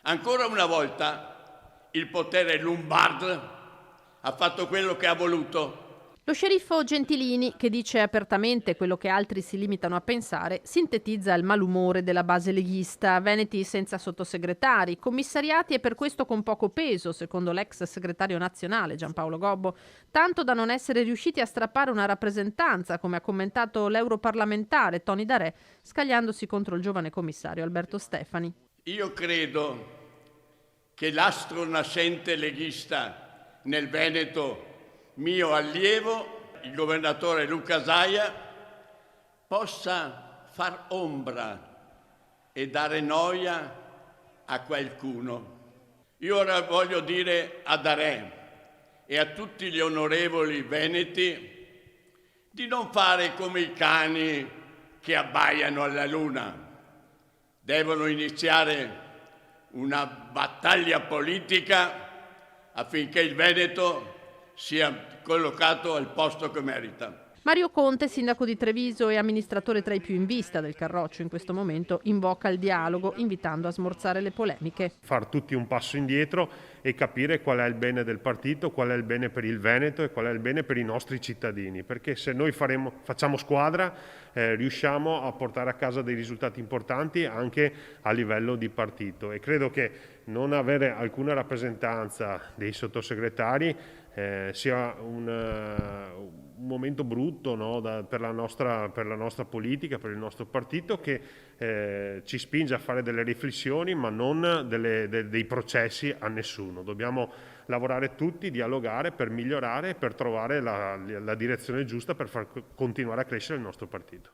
Ancora una volta il potere Lombard ha fatto quello che ha voluto. Lo sceriffo Gentilini, che dice apertamente quello che altri si limitano a pensare, sintetizza il malumore della base leghista. Veneti senza sottosegretari, commissariati e per questo con poco peso, secondo l'ex segretario nazionale Giampaolo Gobbo, tanto da non essere riusciti a strappare una rappresentanza, come ha commentato l'europarlamentare Tony Darè, scagliandosi contro il giovane commissario Alberto Stefani. Io credo che l'astro nascente leghista nel Veneto, mio allievo, il governatore Luca Zaia, possa far ombra e dare noia a qualcuno. Io ora voglio dire a Darè e a tutti gli onorevoli veneti di non fare come i cani che abbaiano alla luna. Devono iniziare una battaglia politica affinché il Veneto sia collocato al posto che merita. Mario Conte, sindaco di Treviso e amministratore tra i più in vista del Carroccio in questo momento, invoca il dialogo, invitando a smorzare le polemiche. Far tutti un passo indietro e capire qual è il bene del partito, qual è il bene per il Veneto e qual è il bene per i nostri cittadini, perché se noi facciamo squadra riusciamo a portare a casa dei risultati importanti anche a livello di partito, e credo che non avere alcuna rappresentanza dei sottosegretari sia un momento brutto, no? per la nostra politica, per il nostro partito, che ci spinge a fare delle riflessioni ma non dei processi a nessuno. Dobbiamo lavorare tutti, dialogare per migliorare, per trovare la direzione giusta per far continuare a crescere il nostro partito.